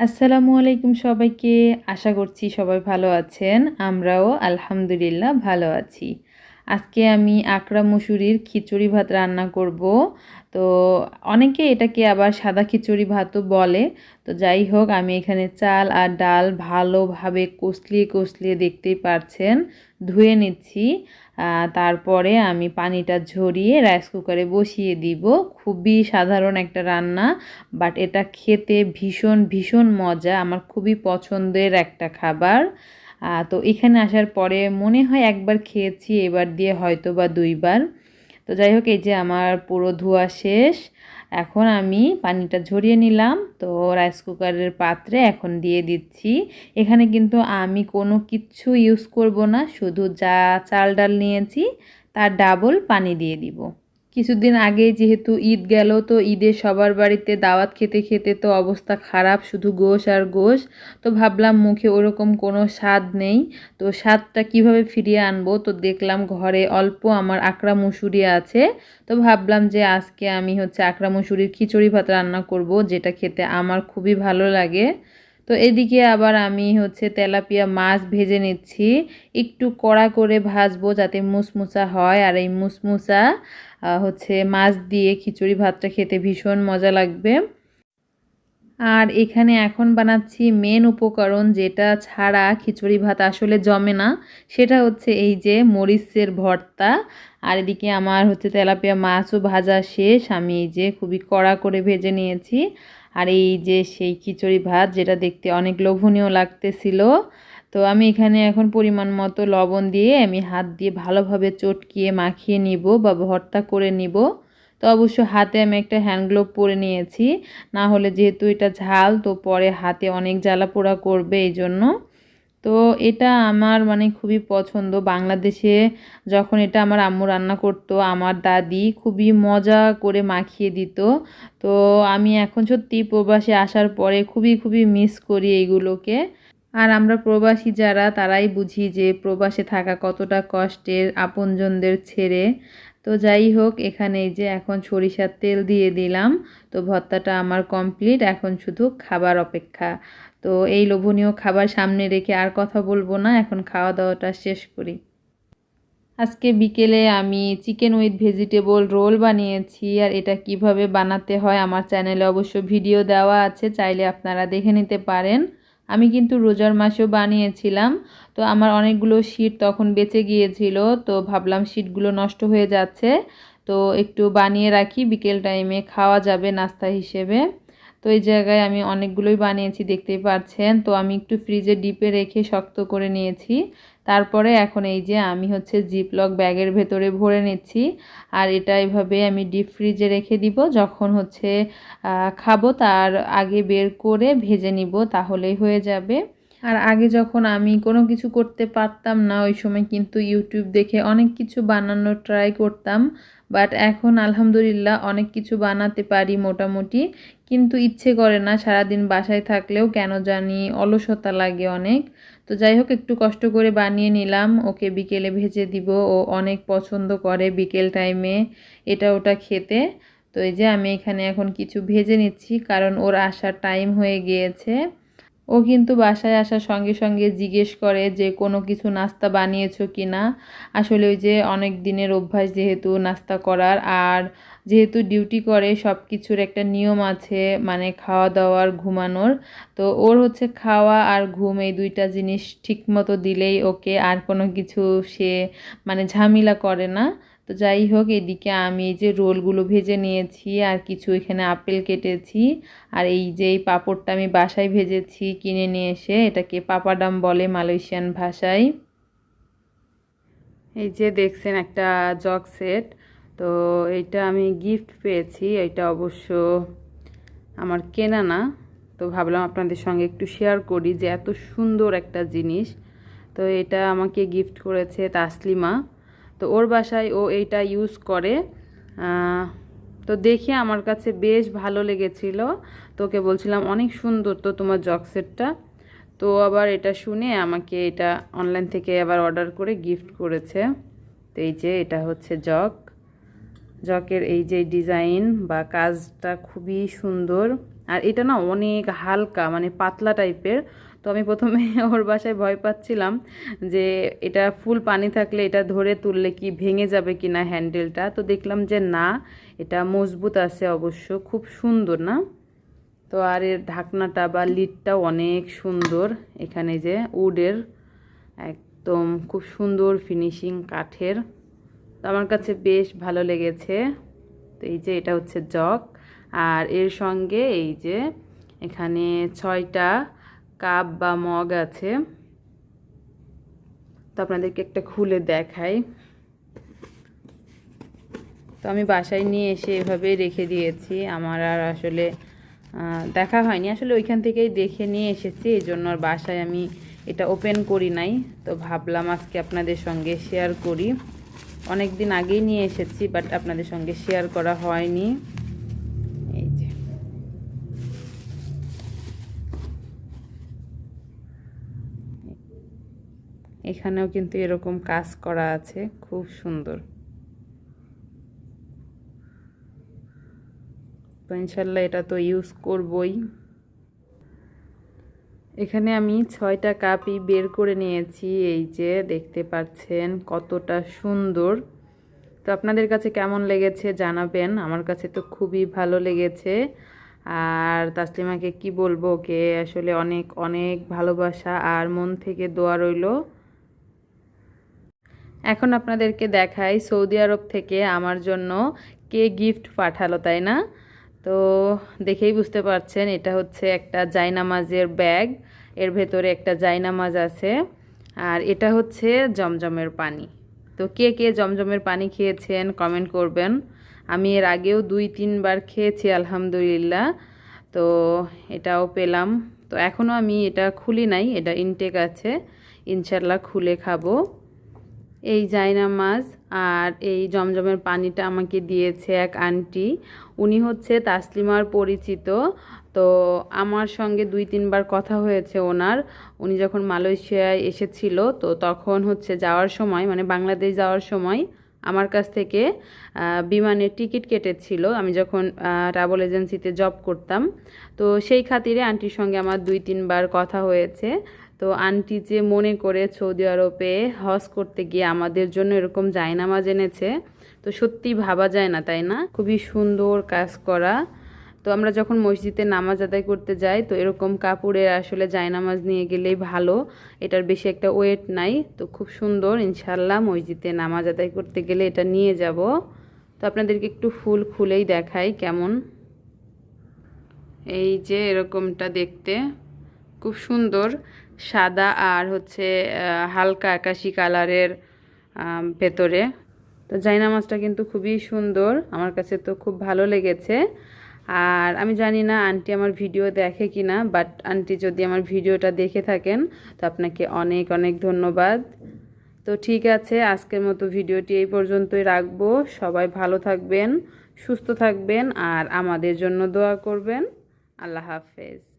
আসসালামু আলাইকুম সবাইকে। আশা করছি সবাই ভালো আছেন। আমরাও আলহামদুলিল্লাহ ভালো আছি। আজকে আমি আকরা মুসুরির খিচুড়ি ভাত রান্না করব। তো অনেকে এটাকে আবার সাদা খিচুড়ি ভাতও বলে। তো যাই হোক, আমি এখানে চাল আর ডাল ভালোভাবে কষলিয়ে কষলিয়ে দেখতেই পারছেন ধুয়ে নিচ্ছি। তারপরে আমি পানিটা ঝরিয়ে রাইস কুকারে বসিয়ে দিব। খুবই সাধারণ একটা রান্না, বাট এটা খেতে ভীষণ ভীষণ মজা। আমার খুবই পছন্দের একটা খাবার। তো এখানে আসার পরে মনে হয় একবার খেয়েছি, এবার দিয়ে হয়তো বা ২ বার। তো যাই হোক, এই যে আমার পুরো ধোয়া শেষ। এখন আমি পানিটা ঝরিয়ে নিলাম। তো রাইস কুকারের পাত্রে এখন দিয়ে দিচ্ছি। এখানে কিন্তু আমি কোনো কিচ্ছু ইউজ করব না, শুধু যা চাল ডাল নিয়েছি তার ডাবল পানি দিয়ে দিব। কিছুদিন আগে যেহেতু ঈদ গেল, তো ঈদে সবার বাড়িতে দাওয়াত খেতে খেতে তো অবস্থা খারাপ, শুধু গোশ আর গোশ। তো ভাবলাম মুখে ওরকম কোনো স্বাদ নেই, তো স্বাদটা কিভাবে ফিরিয়ে আনবো। তো দেখলাম ঘরে অল্প আমার আকরা মুসুরি আছে। তো ভাবলাম যে আজকে আমি আকরা মুসুরির খিচুড়ি ভাত রান্না করব, যেটা খেতে আমার খুবই ভালো লাগে। তো এদিকে আবার আমি তেলাপিয়া মাছ ভেজে নিচ্ছি। একটু কড়া করে ভাজবো যাতে মুসমুসা হয়, আর এই মুসমুসা মাছ দিয়ে খিচুড়ি ভাতটা খেতে ভীষণ মজা লাগবে। আর এখানে এখন বানাচ্ছি মেন উপকরণ, যেটা ছাড়া খিচুড়ি ভাত আসলে জমে না। সেটা হচ্ছে এই যে মরিচের ভর্তা। আর এদিকে আমার তেলাপিয়া মাছও ভাজা শেষ, আমি এই যে খুবই কড়া করে ভেজে নিয়েছি। আর এই যে সেই খিচুড়ি ভাত, যেটা দেখতে অনেক লোভনীয় লাগতেছিল। তো আমি এখানে এখন পরিমাণ মতো লবণ দিয়ে আমি হাত দিয়ে ভালোভাবে চটকিয়ে মাখিয়ে নিব বা ভর্তা করে নিব। তো অবশ্য হাতে আমি একটা হ্যান্ড গ্লোভ পরে নিয়েছি, না হলে যেহেতু এটা ঝাল, তো পরে হাতে অনেক জ্বালা পোড়া করবে এই জন্য। তো এটা আমার মানে খুবই পছন্দ। বাংলাদেশে যখন এটা আমার আম্মু রান্না করতো, আমার দাদি খুবই মজা করে মাখিয়ে দিত। তো আমি এখন সত্যি প্রবাসে আসার পরে খুবই খুবই মিস করি এইগুলোকে। আর আমরা প্রবাসী যারা, তারাই বুঝি যে প্রবাসে থাকা কতটা কষ্টের আপনজনদের ছেড়ে। তো যাই হোক, এখানে এই যে এখন সরিষার তেল দিয়ে দিলাম। তো ভর্তাটা আমার কমপ্লিট, এখন শুধু খাবার অপেক্ষা। তো এই লোভনীয় খাবার সামনে রেখে আর কথা বলবো না, এখন খাওয়া দাওয়াটা শেষ করি। আজকে বিকেলে আমি চিকেন উইথ ভেজিটেবল রোল বানিয়েছি। আর এটা কিভাবে বানাতে হয় আমার চ্যানেলে অবশ্য ভিডিও দেওয়া আছে, চাইলে আপনারা দেখে নিতে পারেন। আমি কিন্তু রোজার মাসেও বানিয়েছিলাম। তো আমার অনেকগুলো শীট তখন বেঁচে গিয়েছিল, তো ভাবলাম শীটগুলো নষ্ট হয়ে যাচ্ছে, তো একটু বানিয়ে রাখি, বিকেল টাইমে খাওয়া যাবে নাস্তা হিসেবে। তো এই জায়গায় আমি অনেকগুলোই বানিয়েছি, দেখতেই পাচ্ছেন। তো আমি একটু ফ্রিজে ডিপে রেখে শক্ত করে নিয়েছি। তারপরে এখন এই যে আমি জিপলক ব্যাগের ভেতরে ভরে নিচ্ছি। আর এটা এভাবে আমি ডিপ ফ্রিজে রেখে দিব, যখন খাবো তার আগে বের করে ভেজে নিব, তাহলেই হয়ে যাবে। আর আগে যখন আমি কোনো কিছু করতে পারতাম না, ওই সময় কিন্তু ইউটিউব দেখে অনেক কিছু বানানোর ট্রাই করতাম। বাট এখন আলহামদুলিল্লাহ অনেক কিছু বানাতে পারি মোটামুটি, কিন্তু ইচ্ছে করে না। সারাদিন বাসায় থাকলেও কেন জানি অলসতা লাগে অনেক। তো যাই হোক, একটু কষ্ট করে বানিয়ে নিলাম, ওকে বিকেলে ভেজে দিব। ও অনেক পছন্দ করে বিকেল টাইমে এটা ওটা খেতে। তো এই যে আমি এখানে এখন কিছু ভেজে নিচ্ছি, কারণ ওর আসার টাইম হয়ে গিয়েছে। ও কিন্তু বাসায় আসার সঙ্গে সঙ্গে জিজ্ঞেস করে যে কোনো কিছু নাস্তা বানিয়েছো কি না। আসলে ওই যে অনেক দিনের অভ্যাস যেহেতু নাস্তা করার, আর যেহেতু ডিউটি করে, সব কিছুর একটা নিয়ম আছে, মানে খাওয়া দাওয়ার, ঘুমানোর। তো ওর খাওয়া আর ঘুম, এই দুইটা জিনিস ঠিক মতো দিলেই ওকে, আর কোনো কিছু সে মানে ঝামেলা করে না। তো যাই হোক, এদিকে আমি এই যে রোলগুলো ভেজে নিয়েছি, আর কিছু এখানে আপেল কেটেছি। আর এই যে এই পাঁপড়টা আমি বাসায় ভেজেছি কিনে নিয়ে এসে, এটাকে পাপাডাম বলে মালয়েশিয়ান ভাষায়। এই যে দেখছেন একটা জগ সেট। তো এইটা আমি গিফট পেয়েছি, এটা অবশ্য আমার কেনা না। তো ভাবলাম আপনাদের সঙ্গে একটু শেয়ার করি যে এত সুন্দর একটা জিনিস। তো এটা আমাকে গিফট করেছে তাসলিমা। তো ওর বাসায় ও এইটা ইউজ করে। তো দেখে আমার কাছে বেশ ভালো লেগেছিল। তোকে বলছিলাম অনেক সুন্দর তো তোমার জগ সেটটা। তো আবার এটা শুনে আমাকে এটা অনলাইন থেকে আবার অর্ডার করে গিফট করেছে। তো এই যে এটা জগের এই যে ডিজাইন বা কাজটা খুবই সুন্দর। আর এটা না অনেক হালকা, মানে পাতলা টাইপের। তো আমি প্রথমে ওর বাসায় ভয় পাচ্ছিলাম যে এটা ফুল পানি থাকলে এটা ধরে তুললে কি ভেঙে যাবে কি না হ্যান্ডেলটা। তো দেখলাম যে না, এটা মজবুত আছে অবশ্য, খুব সুন্দর না। তো আর এর ঢাকনাটা বা লিডটাও অনেক সুন্দর, এখানে যে উডের, একদম খুব সুন্দর ফিনিশিং কাঠের। তো আমার কাছে বেশ ভালো লেগেছে। তো এই যে এটা হচ্ছে জগ, আর এর সঙ্গে এই যে এখানে 6টা কাপ বা মগ আছে। তো আপনাদেরকে একটা খুলে দেখাই। তো আমি বাসায় নিয়ে এসে এভাবেই রেখে দিয়েছি, আমার আর আসলে দেখা হয়নি, আসলে ওইখান থেকেই দেখে নিয়ে এসেছি, এই জন্য আর বাসায় আমি এটা ওপেন করি নাই। তো ভাবলাম আজকে আপনাদের সঙ্গে শেয়ার করি। অনেক দিন আগেই নিয়ে এসেছি, বাট আপনাদের সঙ্গে শেয়ার করা হয়নি। এই যে এখানেও কিন্তু এরকম কাজ করা আছে, খুব সুন্দর। তো ইনশাল্লাহ এটা তো ইউজ করবই। এখানে আমি 6টা কাপই বের করে নিয়েছি, এই যে দেখতে পাচ্ছেন কতটা সুন্দর। তো আপনাদের কাছে কেমন লেগেছে জানাবেন, আমার কাছে তো খুবই ভালো লেগেছে। আর তাসলিমাকে কি বলবো, ওকে আসলে অনেক অনেক ভালোবাসা আর মন থেকে দোয়া রইল। এখন আপনাদেরকে দেখাই সৌদি আরব থেকে আমার জন্য কে গিফট পাঠালো, তাই না? তো দেখেই বুঝতে পারছেন এটা হচ্ছে একটা জায়নামাজের ব্যাগ, এর ভেতরে একটা জায়নামাজ আছে, আর এটা হচ্ছে জমজমের পানি। তো কে কে জমজমের পানি খেয়েছেন কমেন্ট করবেন। আমি এর আগেও 2-3 বার খেয়েছি আলহামদুলিল্লাহ। তো এটাও পেলাম। তো এখনও আমি এটা খুলি নাই, এটা ইনটেক আছে, ইনশাল্লাহ খুলে খাবো। এই জায়নামাজ আর এই জমজমের পানিটা আমাকে দিয়েছে এক আন্টি, উনি হচ্ছে তাসলিমার পরিচিত। তো আমার সঙ্গে 2-3 বার কথা হয়েছে ওনার। উনি যখন মালয়েশিয়ায় এসেছিল, তো তখন হচ্ছে যাওয়ার সময়, মানে বাংলাদেশ যাওয়ার সময় আমার কাছ থেকে বিমানের টিকিট কেটেছিল, আমি যখন ট্রাভেল এজেন্সিতে জব করতাম। তো সেই খাতিরে আন্টির সঙ্গে আমার 2-3 বার কথা হয়েছে। তো আন্টি যে মনে করে সৌদি আরবে হজ করতে গিয়ে আমাদের জন্য এরকম জায়নামাজ এনেছে, তো সত্যি ভাবা যায় না, তাই না? খুবই সুন্দর কাজ করা। তো আমরা যখন মসজিদে নামাজ আদায় করতে যাই, তো এরকম কাপড়ের আসলে জায়নামাজ নিয়ে গেলেই ভালো, এটার বেশি একটা ওয়েট নাই। তো খুব সুন্দর, ইনশাল্লাহ মসজিদে নামাজ আদায় করতে গেলে এটা নিয়ে যাব। তো আপনাদেরকে একটু ফুল খুলেই দেখাই কেমন। এই যে এরকমটা দেখতে খুব সুন্দর, সাদা আর হচ্ছে হালকা আকাশি কালারের ভেতরে। তো জায়নামাজটা কিন্তু খুবই সুন্দর, আমার কাছে তো খুব ভালো লেগেছে। আর আমি জানি না আন্টি আমার ভিডিও দেখে কি না, বাট আন্টি যদি আমার ভিডিওটা দেখে থাকেন তো আপনাকে অনেক অনেক ধন্যবাদ। তো ঠিক আছে, আজকের মতো ভিডিওটি এই পর্যন্তই রাখবো। সবাই ভালো থাকবেন, সুস্থ থাকবেন আর আমাদের জন্য দোয়া করবেন। আল্লাহ হাফেজ।